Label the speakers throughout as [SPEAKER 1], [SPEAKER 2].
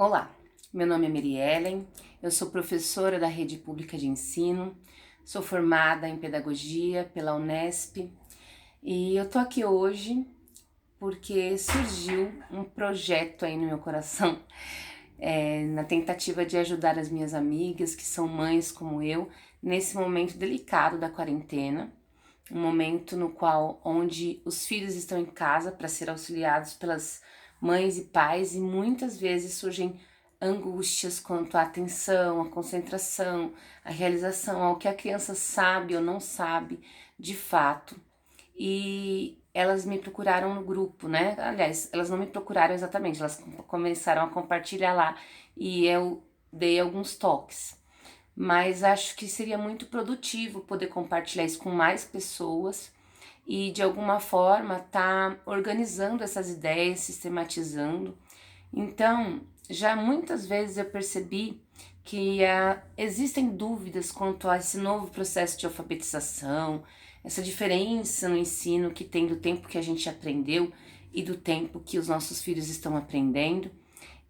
[SPEAKER 1] Olá, meu nome é Mary Ellen, eu sou professora da Rede Pública de Ensino, sou formada em Pedagogia pela Unesp e eu tô aqui hoje porque surgiu um projeto aí no meu coração, na tentativa de ajudar as minhas amigas que são mães como eu, nesse momento delicado da quarentena, um momento no qual onde os filhos estão em casa para ser auxiliados pelas mães e pais e muitas vezes surgem angústias quanto à atenção, à concentração, à realização, ao que a criança sabe ou não sabe de fato. E elas me procuraram no grupo, né? Aliás, elas não me procuraram exatamente, elas começaram a compartilhar lá e eu dei alguns toques. Mas acho que seria muito produtivo poder compartilhar isso com mais pessoas e de alguma forma tá organizando essas ideias, sistematizando. Então, já muitas vezes eu percebi que existem dúvidas quanto a esse novo processo de alfabetização, essa diferença no ensino que tem do tempo que a gente aprendeu e do tempo que os nossos filhos estão aprendendo.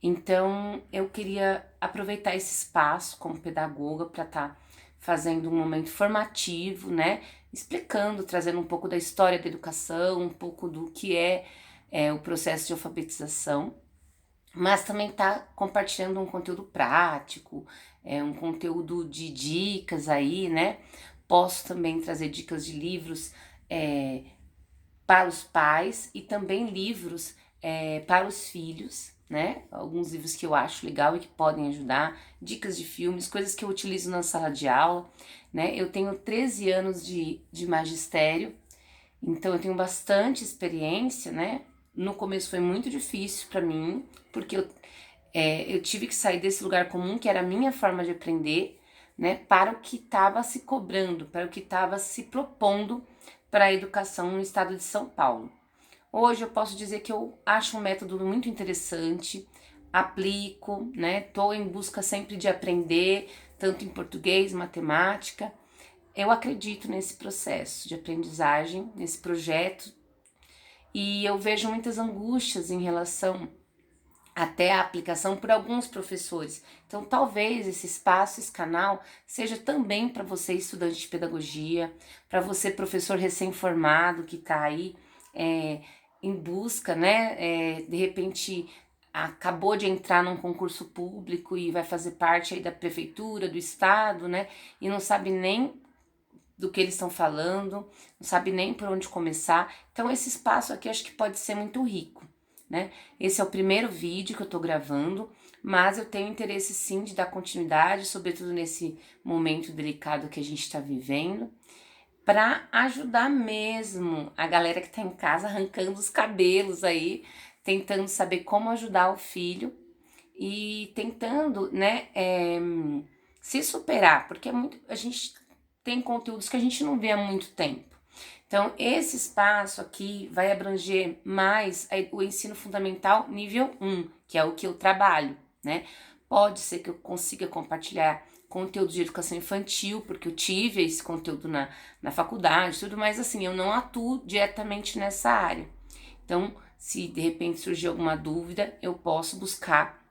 [SPEAKER 1] Então, eu queria aproveitar esse espaço como pedagoga para estar fazendo um momento formativo, né? Explicando, trazendo um pouco da história da educação, um pouco do que é o processo de alfabetização, mas também tá compartilhando um conteúdo prático, um conteúdo de dicas aí, né? Posso também trazer dicas de livros para os pais e também livros para os filhos, né? Alguns livros que eu acho legal e que podem ajudar, dicas de filmes, coisas que eu utilizo na sala de aula, né? Eu tenho 13 anos de magistério, então eu tenho bastante experiência, né? No começo foi muito difícil para mim, porque eu tive que sair desse lugar comum, que era a minha forma de aprender, né? Para o que estava se cobrando, para o que estava se propondo para a educação no estado de São Paulo. Hoje eu posso dizer que eu acho um método muito interessante, aplico, né? Tô em busca sempre de aprender, tanto em português, matemática. Eu acredito nesse processo de aprendizagem, nesse projeto, e eu vejo muitas angústias em relação até a aplicação por alguns professores. Então, talvez esse espaço, esse canal, seja também para você, estudante de pedagogia, para você, professor recém-formado que está aí em busca, né? De repente acabou de entrar num concurso público e vai fazer parte aí da prefeitura, do estado, né? E não sabe nem do que eles estão falando, não sabe nem por onde começar. Então, esse espaço aqui acho que pode ser muito rico, né? Esse é o primeiro vídeo que eu tô gravando, mas eu tenho interesse sim de dar continuidade, sobretudo nesse momento delicado que a gente tá vivendo, para ajudar mesmo a galera que tá em casa arrancando os cabelos aí, tentando saber como ajudar o filho e tentando, né, se superar, porque a gente tem conteúdos que a gente não vê há muito tempo. Então, esse espaço aqui vai abranger mais o ensino fundamental nível 1, que é o que eu trabalho, né? Pode ser que eu consiga compartilhar conteúdo de educação infantil, porque eu tive esse conteúdo na faculdade, tudo, mas assim, eu não atuo diretamente nessa área. Então, se de repente surgir alguma dúvida, eu posso buscar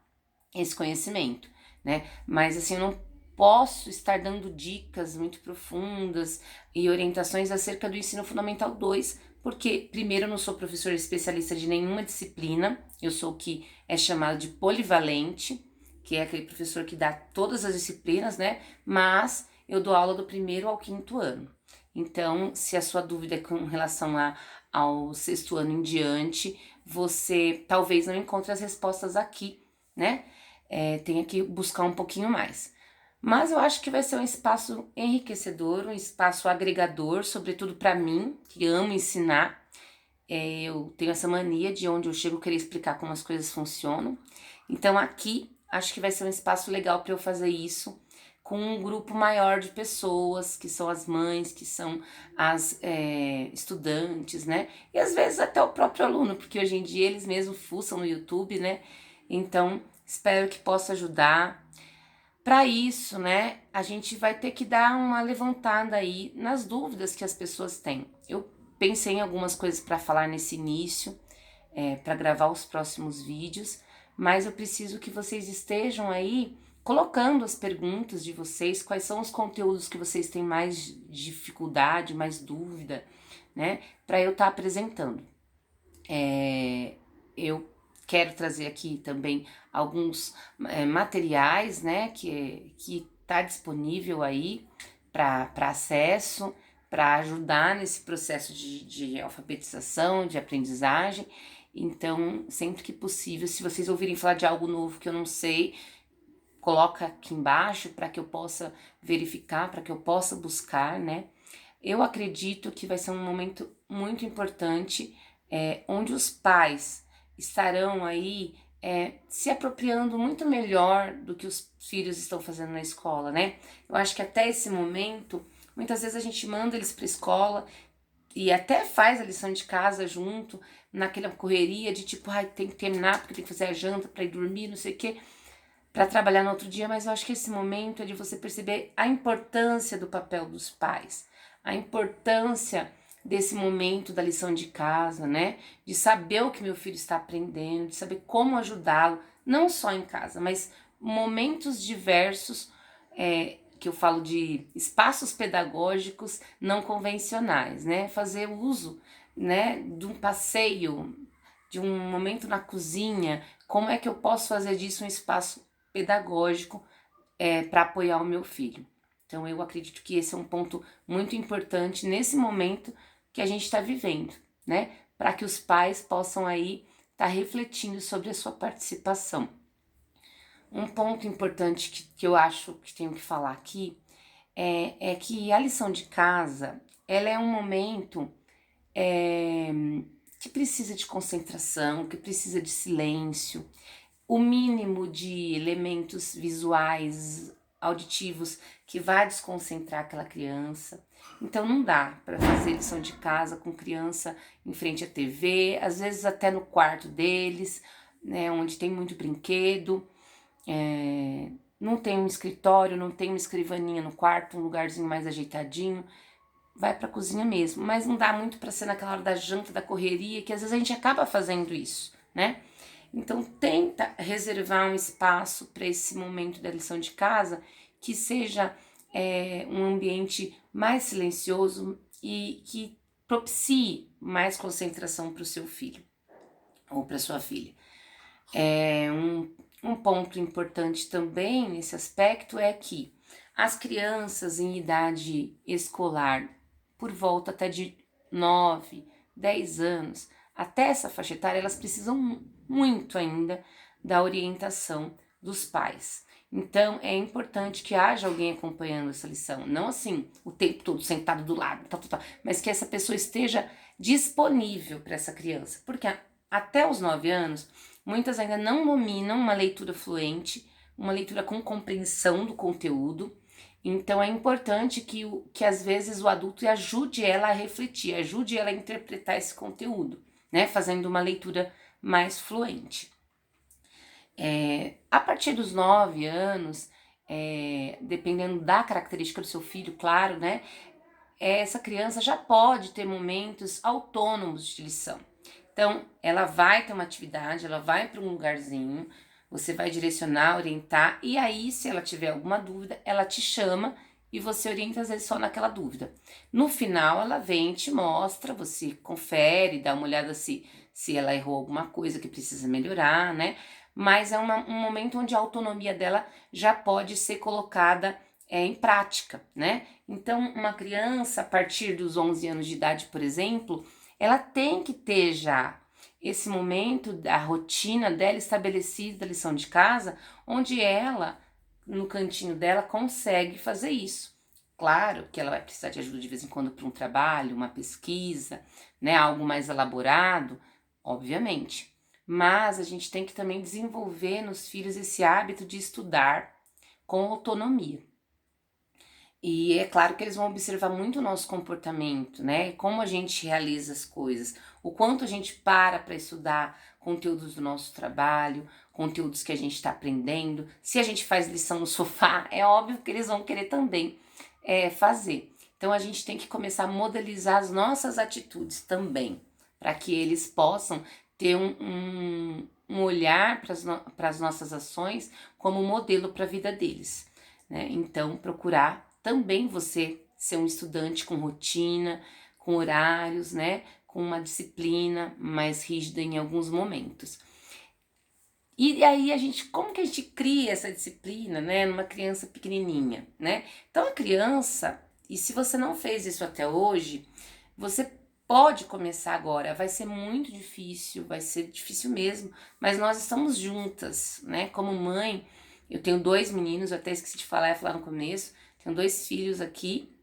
[SPEAKER 1] esse conhecimento, né? Mas assim, eu não posso estar dando dicas muito profundas e orientações acerca do ensino fundamental 2, porque primeiro eu não sou professora especialista de nenhuma disciplina, eu sou o que é chamado de polivalente, que é aquele professor que dá todas as disciplinas, né? Mas eu dou aula do primeiro ao quinto ano. Então, se a sua dúvida é com relação ao sexto ano em diante, você talvez não encontre as respostas aqui, né? Tenha que buscar um pouquinho mais. Mas eu acho que vai ser um espaço enriquecedor, um espaço agregador, sobretudo para mim, que amo ensinar. Eu tenho essa mania de onde eu chego querer explicar como as coisas funcionam. Então aqui acho que vai ser um espaço legal para eu fazer isso com um grupo maior de pessoas, que são as mães, que são as estudantes, né? E às vezes até o próprio aluno, porque hoje em dia eles mesmos fuçam no YouTube, né? Então, espero que possa ajudar. Para isso, né, a gente vai ter que dar uma levantada aí nas dúvidas que as pessoas têm. Eu pensei em algumas coisas para falar nesse início. para gravar os próximos vídeos, mas eu preciso que vocês estejam aí colocando as perguntas de vocês, quais são os conteúdos que vocês têm mais dificuldade, mais dúvida, né, para eu estar apresentando. Eu quero trazer aqui também alguns materiais, né, que está disponível aí para acesso, para ajudar nesse processo de alfabetização, de aprendizagem. Então, sempre que possível, se vocês ouvirem falar de algo novo que eu não sei, coloca aqui embaixo para que eu possa verificar, para que eu possa buscar, né? Eu acredito que vai ser um momento muito importante, onde os pais estarão aí se apropriando muito melhor do que os filhos estão fazendo na escola, né? Eu acho que até esse momento, muitas vezes a gente manda eles para a escola e até faz a lição de casa junto, naquela correria de tipo, ai, tem que terminar porque tem que fazer a janta para ir dormir, não sei o quê, para trabalhar no outro dia, mas eu acho que esse momento é de você perceber a importância do papel dos pais, a importância desse momento da lição de casa, né? De saber o que meu filho está aprendendo, de saber como ajudá-lo, não só em casa, mas momentos diversos, que eu falo de espaços pedagógicos não convencionais, né? Fazer uso, né, de um passeio, de um momento na cozinha, como é que eu posso fazer disso um espaço pedagógico para apoiar o meu filho. Então eu acredito que esse é um ponto muito importante nesse momento que a gente está vivendo, né? Para que os pais possam aí estar refletindo sobre a sua participação. Um ponto importante que eu acho que tenho que falar aqui é que a lição de casa, ela é um momento que precisa de concentração, que precisa de silêncio, o mínimo de elementos visuais, auditivos que vai desconcentrar aquela criança. Então não dá para fazer lição de casa com criança em frente à TV, às vezes até no quarto deles, né, onde tem muito brinquedo, não tem um escritório, não tem uma escrivaninha no quarto, um lugarzinho mais ajeitadinho. Vai para a cozinha mesmo, mas não dá muito para ser naquela hora da janta, da correria, que às vezes a gente acaba fazendo isso, né? Então tenta reservar um espaço para esse momento da lição de casa que seja um ambiente mais silencioso e que propicie mais concentração para o seu filho ou para sua filha. Um ponto importante também nesse aspecto é que as crianças em idade escolar, por volta até de 9, 10 anos, até essa faixa etária, elas precisam muito ainda da orientação dos pais. Então, é importante que haja alguém acompanhando essa lição. Não assim, o tempo todo sentado do lado, mas que essa pessoa esteja disponível para essa criança. Porque até os 9 anos, muitas ainda não dominam uma leitura fluente, uma leitura com compreensão do conteúdo. Então é importante que às vezes o adulto ajude ela a refletir, ajude ela a interpretar esse conteúdo, né? Fazendo uma leitura mais fluente. A partir dos 9 anos, dependendo da característica do seu filho, claro, né? Essa criança já pode ter momentos autônomos de lição. Então, ela vai ter uma atividade, ela vai para um lugarzinho, você vai direcionar, orientar, e aí, se ela tiver alguma dúvida, ela te chama e você orienta, às vezes, só naquela dúvida. No final, ela vem e te mostra, você confere, dá uma olhada se ela errou alguma coisa que precisa melhorar, né? Mas é um momento onde a autonomia dela já pode ser colocada em prática, né? Então, uma criança, a partir dos 11 anos de idade, por exemplo, ela tem que ter já esse momento da rotina dela estabelecida da lição de casa, onde ela, no cantinho dela, consegue fazer isso. Claro que ela vai precisar de ajuda de vez em quando para um trabalho, uma pesquisa, né, algo mais elaborado, obviamente. Mas a gente tem que também desenvolver nos filhos esse hábito de estudar com autonomia. E é claro que eles vão observar muito o nosso comportamento, né? Como a gente realiza as coisas, o quanto a gente para estudar conteúdos do nosso trabalho, conteúdos que a gente está aprendendo. Se a gente faz lição no sofá, é óbvio que eles vão querer também fazer. Então a gente tem que começar a modelizar as nossas atitudes também, para que eles possam ter um olhar para as nossas ações como modelo para a vida deles, né? Então, procurar também você ser um estudante com rotina, com horários, né? Com uma disciplina mais rígida em alguns momentos. E aí como que a gente cria essa disciplina, né, numa criança pequenininha, né? Então a criança, e se você não fez isso até hoje, você pode começar agora. Vai ser muito difícil, vai ser difícil mesmo, mas nós estamos juntas, né? Como mãe, eu tenho 2 meninos, eu até esqueci de falar, ia falar no começo, tenho 2 filhos aqui,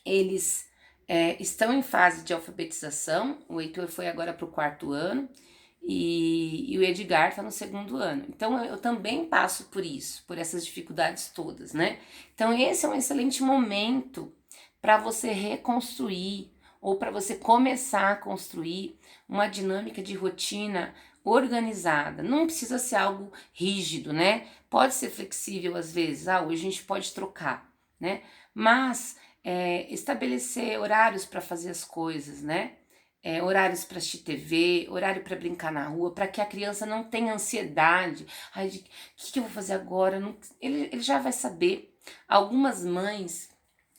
[SPEAKER 1] eles estão em fase de alfabetização, o Heitor foi agora para o 4º ano, e o Edgar está no 2º ano. Então eu também passo por isso, por essas dificuldades todas, né? Então esse é um excelente momento para você reconstruir ou para você começar a construir uma dinâmica de rotina organizada. Não precisa ser algo rígido, né? Pode ser flexível às vezes. Hoje a gente pode trocar, né? Mas estabelecer horários para fazer as coisas, né? Horários para assistir TV, horário para brincar na rua, para que a criança não tenha ansiedade. Ai, o que eu vou fazer agora? Não, ele já vai saber. Algumas mães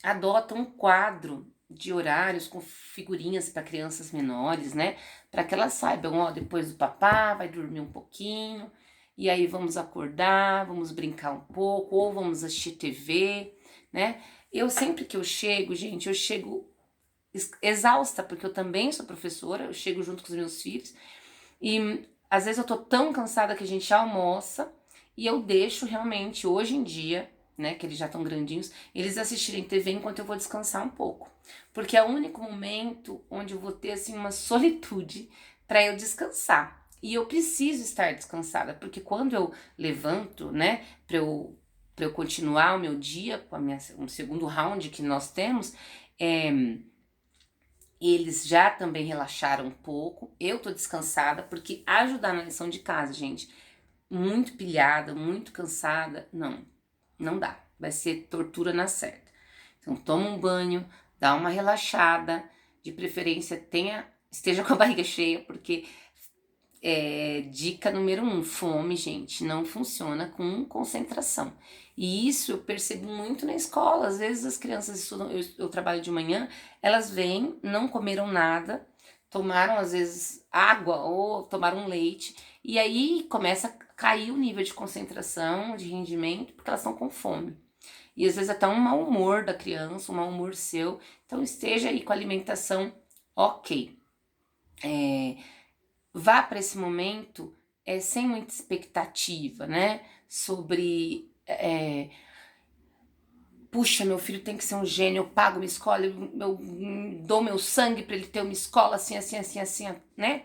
[SPEAKER 1] adotam um quadro de horários com figurinhas para crianças menores, né? Para que elas saibam, depois do papá vai dormir um pouquinho, e aí vamos acordar, vamos brincar um pouco, ou vamos assistir TV, né? Eu sempre que eu chego, gente, eu chego exausta, porque eu também sou professora, eu chego junto com os meus filhos, e às vezes eu tô tão cansada que a gente almoça, e eu deixo realmente, hoje em dia, né, que eles já estão grandinhos, eles assistirem TV enquanto eu vou descansar um pouco. Porque é o único momento onde eu vou ter, assim, uma solitude para eu descansar. E eu preciso estar descansada, porque quando eu levanto, né, para eu continuar o meu dia, com um segundo round que nós temos, eles já também relaxaram um pouco, eu tô descansada, porque ajudar na lição de casa, gente, muito pilhada, muito cansada, não dá, vai ser tortura na certa. Então toma um banho, dá uma relaxada, de preferência esteja com a barriga cheia, porque dica número 1, fome, gente, não funciona com concentração. E isso eu percebo muito na escola. Às vezes as crianças estudam, eu trabalho de manhã, elas vêm, não comeram nada, tomaram às vezes água ou tomaram leite, e aí começa a cair o nível de concentração, de rendimento, porque elas estão com fome. E às vezes até um mau humor da criança, um mau humor seu. Então esteja aí com a alimentação ok. Vá para esse momento sem muita expectativa, né? Sobre, puxa, meu filho tem que ser um gênio, eu pago uma escola, eu dou meu sangue para ele ter uma escola assim, assim, assim, assim, né?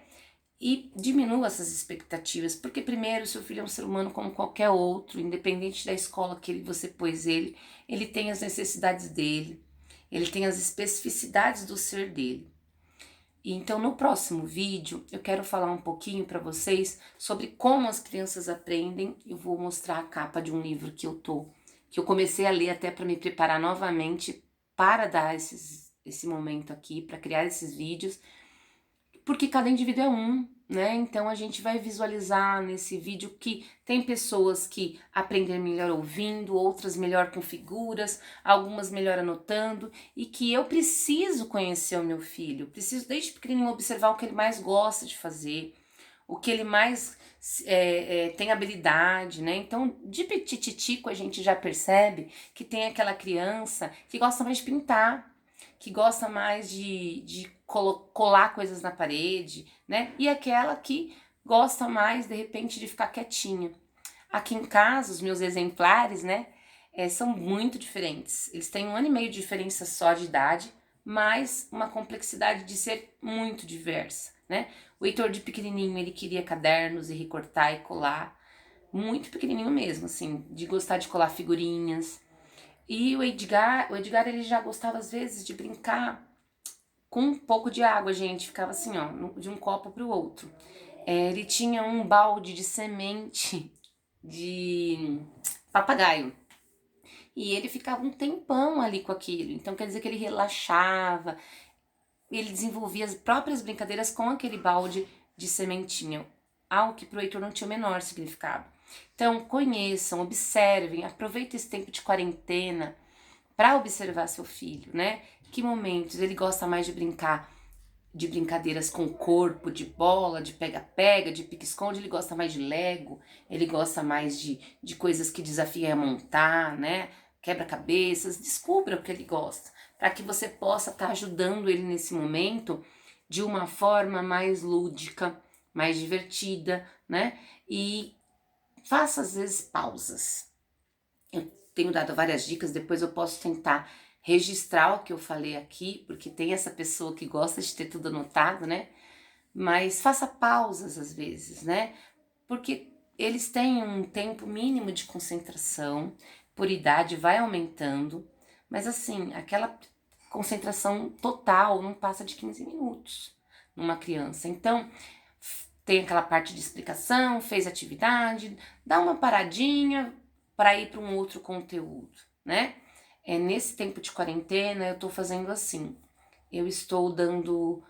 [SPEAKER 1] E diminua essas expectativas, porque primeiro, seu filho é um ser humano como qualquer outro, independente da escola que você pôs ele tem as necessidades dele, ele tem as especificidades do ser dele. Então, no próximo vídeo, eu quero falar um pouquinho para vocês sobre como as crianças aprendem. Eu vou mostrar a capa de um livro que eu comecei a ler até para me preparar novamente para dar esse momento aqui, para criar esses vídeos, porque cada indivíduo é um, né? Então a gente vai visualizar nesse vídeo que tem pessoas que aprendem melhor ouvindo, outras melhor com figuras, algumas melhor anotando, e que eu preciso conhecer o meu filho, preciso desde pequenininho observar o que ele mais gosta de fazer, o que ele mais tem habilidade, né? Então, de petititico a gente já percebe que tem aquela criança que gosta mais de pintar, que gosta mais de colar coisas na parede, né? E aquela que gosta mais, de repente, de ficar quietinha. Aqui em casa, os meus exemplares, né, são muito diferentes. Eles têm 1 ano e meio de diferença só de idade, mas uma complexidade de ser muito diversa, né? O Heitor de pequenininho, ele queria cadernos e recortar e colar, muito pequenininho mesmo, assim, de gostar de colar figurinhas. E o Edgar ele já gostava às vezes de brincar com um pouco de água, gente, ficava assim, ó, de um copo para o outro. Ele tinha um balde de semente de papagaio. E ele ficava um tempão ali com aquilo. Então quer dizer que ele relaxava, ele desenvolvia as próprias brincadeiras com aquele balde de sementinha, algo que para o Heitor não tinha o menor significado. Então, conheçam, observem, aproveitem esse tempo de quarentena para observar seu filho, né? Que momentos ele gosta mais de brincar, de brincadeiras com o corpo, de bola, de pega-pega, de pique-esconde, ele gosta mais de Lego, ele gosta mais de coisas que desafiam a montar, né? Quebra-cabeças, descubra o que ele gosta, para que você possa estar ajudando ele nesse momento de uma forma mais lúdica, mais divertida, né? E faça às vezes pausas. Eu tenho dado várias dicas, depois eu posso tentar registrar o que eu falei aqui, porque tem essa pessoa que gosta de ter tudo anotado, né? Mas faça pausas às vezes, né? Porque eles têm um tempo mínimo de concentração, por idade vai aumentando, mas assim, aquela concentração total não passa de 15 minutos numa criança. Então, tem aquela parte de explicação, fez atividade, dá uma paradinha para ir para um outro conteúdo, né? Nesse tempo de quarentena, eu tô fazendo assim, eu estou dando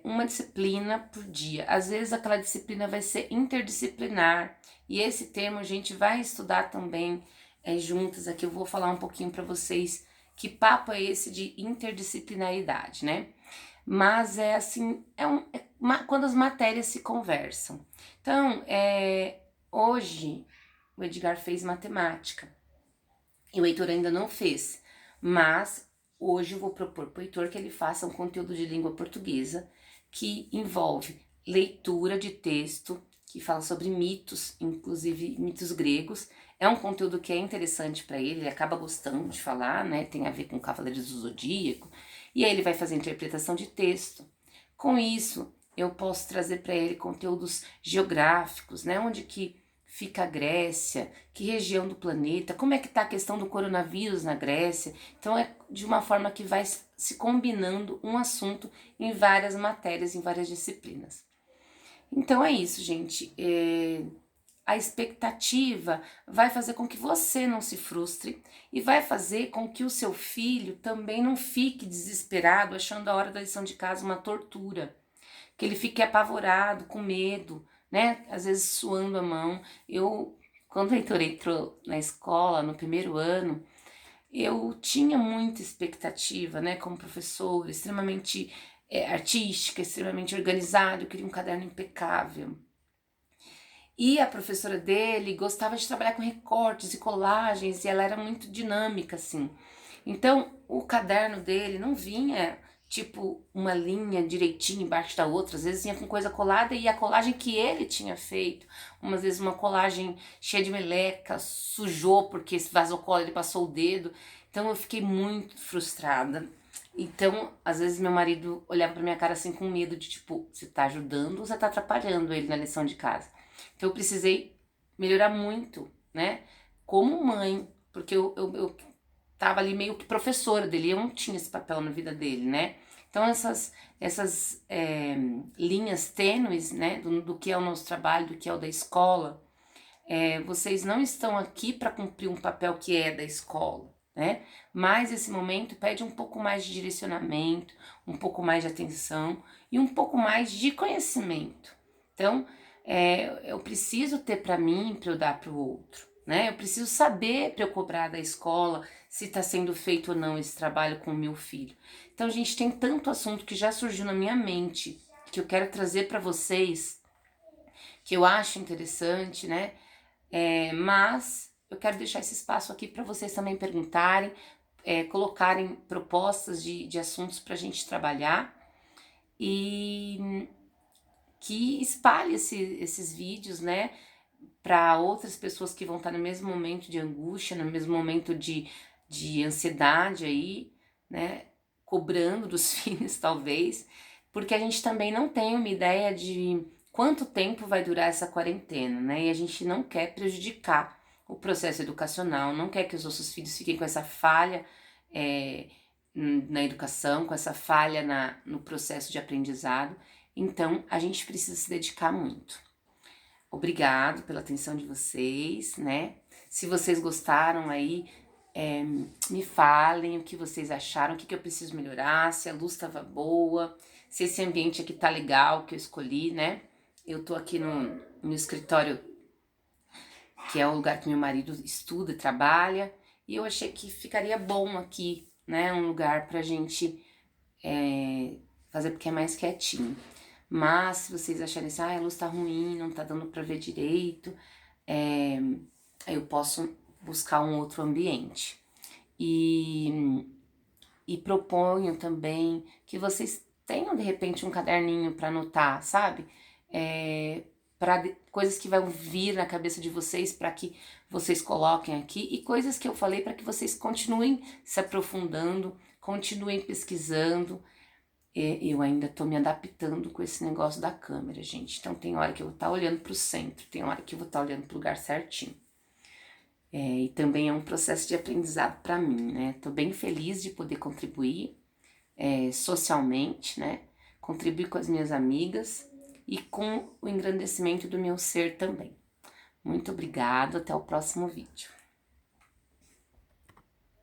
[SPEAKER 1] uma disciplina por dia. Às vezes aquela disciplina vai ser interdisciplinar, e esse termo a gente vai estudar também juntas aqui. Eu vou falar um pouquinho para vocês que papo é esse de interdisciplinaridade, né? Mas é assim, quando as matérias se conversam. Então, hoje o Edgar fez matemática e o Heitor ainda não fez, mas hoje eu vou propor para o Heitor que ele faça um conteúdo de língua portuguesa que envolve leitura de texto, que fala sobre mitos, inclusive mitos gregos. É um conteúdo que é interessante para ele acaba gostando de falar, né? Tem a ver com Cavaleiros do Zodíaco. E aí ele vai fazer interpretação de texto. Com isso, eu posso trazer para ele conteúdos geográficos, né? Onde que fica a Grécia, que região do planeta, como é que está a questão do coronavírus na Grécia. Então é de uma forma que vai se combinando um assunto em várias matérias, em várias disciplinas. Então é isso, gente. A expectativa vai fazer com que você não se frustre e vai fazer com que o seu filho também não fique desesperado, achando a hora da lição de casa uma tortura, que ele fique apavorado, com medo, né? Às vezes suando a mão. Quando o Heitor entrou na escola, no primeiro ano, eu tinha muita expectativa, né? Como professor, extremamente artística, extremamente organizado, eu queria um caderno impecável. E a professora dele gostava de trabalhar com recortes e colagens, e ela era muito dinâmica, assim. Então, o caderno dele não vinha, tipo, uma linha direitinho embaixo da outra. Às vezes vinha com coisa colada e a colagem que ele tinha feito. Umas vezes uma colagem cheia de meleca, sujou porque esse vazou cola, ele passou o dedo. Então, eu fiquei muito frustrada. Então, às vezes meu marido olhava pra minha cara assim com medo de, tipo, você tá ajudando ou você tá atrapalhando ele na lição de casa? Então eu precisei melhorar muito, né? Como mãe, porque eu tava ali meio que professora dele, eu não tinha esse papel na vida dele, né? Então essas linhas tênues, né, do que é o nosso trabalho, do que é o da escola, vocês não estão aqui para cumprir um papel que é da escola, né? Mas esse momento pede um pouco mais de direcionamento, um pouco mais de atenção e um pouco mais de conhecimento. Então, eu preciso ter para mim para eu dar para o outro, né? Eu preciso saber para eu cobrar da escola se está sendo feito ou não esse trabalho com o meu filho. Então, gente, tem tanto assunto que já surgiu na minha mente que eu quero trazer para vocês, que eu acho interessante, né? Mas eu quero deixar esse espaço aqui para vocês também perguntarem, colocarem propostas de assuntos para a gente trabalhar e que espalhe esses vídeos, né, para outras pessoas que vão estar no mesmo momento de angústia, no mesmo momento de ansiedade aí, né, cobrando dos filhos talvez, porque a gente também não tem uma ideia de quanto tempo vai durar essa quarentena, né, e a gente não quer prejudicar o processo educacional, não quer que os nossos filhos fiquem com essa falha na educação, com essa falha no processo de aprendizado. Então, a gente precisa se dedicar muito. Obrigado pela atenção de vocês, né? Se vocês gostaram aí, me falem o que vocês acharam, o que eu preciso melhorar, se a luz estava boa, se esse ambiente aqui tá legal, que eu escolhi, né? Eu tô aqui no escritório, que é o lugar que meu marido estuda e trabalha, e eu achei que ficaria bom aqui, né? Um lugar pra gente fazer porque é mais quietinho. Mas se vocês acharem assim, a luz tá ruim, não tá dando pra ver direito, eu posso buscar um outro ambiente. E proponho também que vocês tenham de repente um caderninho para anotar, sabe? Para coisas que vão vir na cabeça de vocês para que vocês coloquem aqui e coisas que eu falei para que vocês continuem se aprofundando, continuem pesquisando. Eu ainda tô me adaptando com esse negócio da câmera, gente. Então tem hora que eu vou estar olhando pro centro, tem hora que eu vou estar olhando pro lugar certinho. E também é um processo de aprendizado para mim, né? Tô bem feliz de poder contribuir socialmente, né? Contribuir com as minhas amigas e com o engrandecimento do meu ser também. Muito obrigada, até o próximo vídeo.